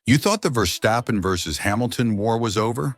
You thought the Verstappen versus Hamilton war was over?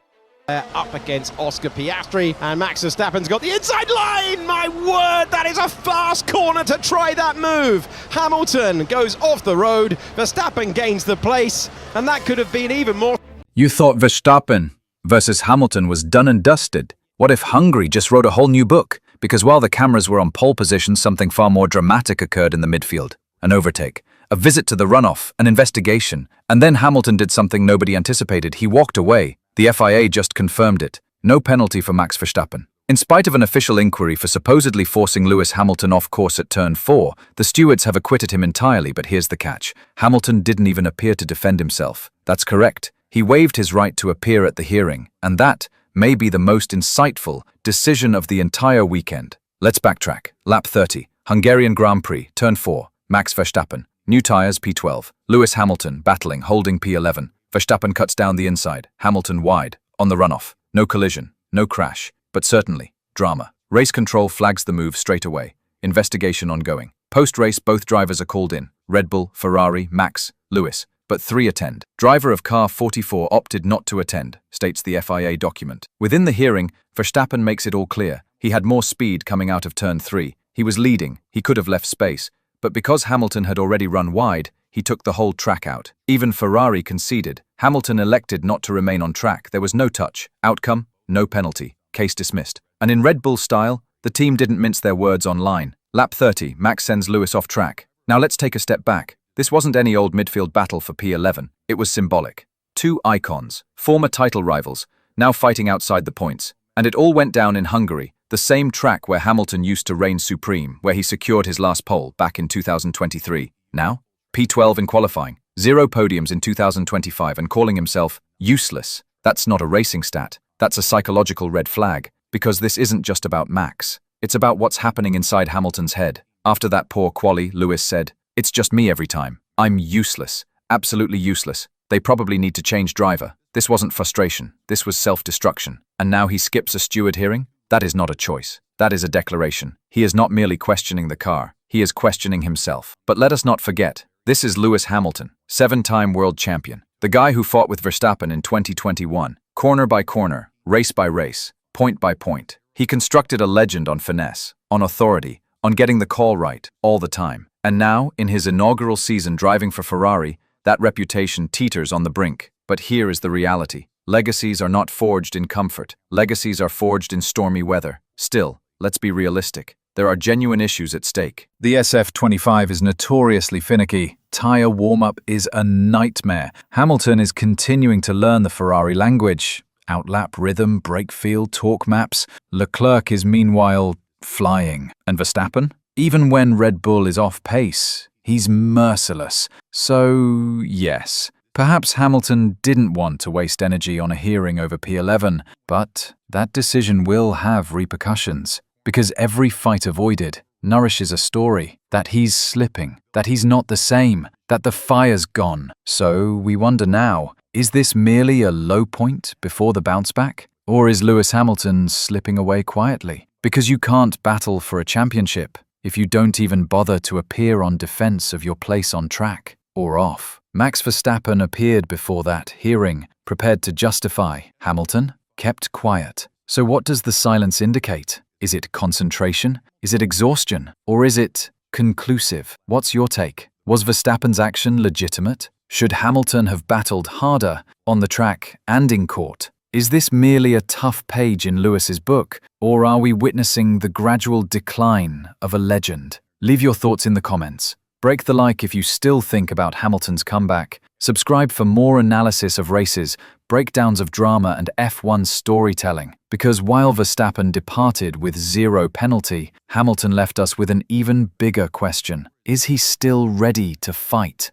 Up against Oscar Piastri, and Max Verstappen's got the inside line! My word, that is a fast corner to try that move! Hamilton goes off the road, Verstappen gains the place, and that could have been even more. You thought Verstappen versus Hamilton was done and dusted. What if Hungary just wrote a whole new book? Because while the cameras were on pole position, something far more dramatic occurred in the midfield. An overtake, a visit to the runoff, an investigation, and then Hamilton did something nobody anticipated. He walked away. The FIA just confirmed it. No penalty for Max Verstappen. In spite of an official inquiry for supposedly forcing Lewis Hamilton off course at turn 4, the stewards have acquitted him entirely, but here's the catch. Hamilton didn't even appear to defend himself. That's correct. He waived his right to appear at the hearing, and that may be the most insightful decision of the entire weekend. Let's backtrack. Lap 30, Hungarian Grand Prix, turn 4, Max Verstappen. New tyres, P12. Lewis Hamilton, battling, holding P11. Verstappen cuts down the inside, Hamilton wide, on the runoff. No collision, no crash, but certainly drama. Race control flags the move straight away. Investigation ongoing. Post-race, both drivers are called in. Red Bull, Ferrari, Max, Lewis, but 3 attend. Driver of car 44 opted not to attend, states the FIA document. Within the hearing, Verstappen makes it all clear. He had more speed coming out of turn 3. He was leading, he could have left space, but because Hamilton had already run wide, he took the whole track out. Even Ferrari conceded. Hamilton elected not to remain on track. There was no touch. Outcome, no penalty. Case dismissed. And in Red Bull style, the team didn't mince their words online. Lap 30, Max sends Lewis off track. Now let's take a step back. This wasn't any old midfield battle for P11. It was symbolic. 2 icons, former title rivals, now fighting outside the points. And it all went down in Hungary, the same track where Hamilton used to reign supreme, where he secured his last pole back in 2023. Now, P12 in qualifying, 0 podiums in 2025 and calling himself useless. That's not a racing stat. That's a psychological red flag, because this isn't just about Max. It's about what's happening inside Hamilton's head. After that poor quali, Lewis said, "It's just me every time. I'm useless. Absolutely useless. They probably need to change driver." This wasn't frustration. This was self-destruction. And now he skips a steward hearing? That is not a choice. That is a declaration. He is not merely questioning the car. He is questioning himself. But let us not forget, this is Lewis Hamilton, 7-time world champion. The guy who fought with Verstappen in 2021, corner by corner, race by race, point by point. He constructed a legend on finesse, on authority, on getting the call right, all the time. And now, in his inaugural season driving for Ferrari, that reputation teeters on the brink. But here is the reality. Legacies are not forged in comfort. Legacies are forged in stormy weather. Still, let's be realistic. There are genuine issues at stake. The SF25 is notoriously finicky. Tyre warm-up is a nightmare. Hamilton is continuing to learn the Ferrari language. Outlap rhythm, brake feel, torque maps. Leclerc is meanwhile flying. And Verstappen? Even when Red Bull is off pace, he's merciless. So, yes, perhaps Hamilton didn't want to waste energy on a hearing over P11, but that decision will have repercussions. Because every fight avoided nourishes a story that he's slipping, that he's not the same, that the fire's gone. So we wonder now, is this merely a low point before the bounce back? Or is Lewis Hamilton slipping away quietly? Because you can't battle for a championship if you don't even bother to appear on defense of your place on track or off. Max Verstappen appeared before that hearing, prepared to justify. Hamilton kept quiet. So what does the silence indicate? Is it concentration? Is it exhaustion? Or is it conclusive? What's your take? Was Verstappen's action legitimate? Should Hamilton have battled harder on the track and in court? Is this merely a tough page in Lewis's book, or are we witnessing the gradual decline of a legend? Leave your thoughts in the comments. Break the like if you still think about Hamilton's comeback. Subscribe for more analysis of races, breakdowns of drama and F1 storytelling. Because while Verstappen departed with 0 penalty, Hamilton left us with an even bigger question. Is he still ready to fight?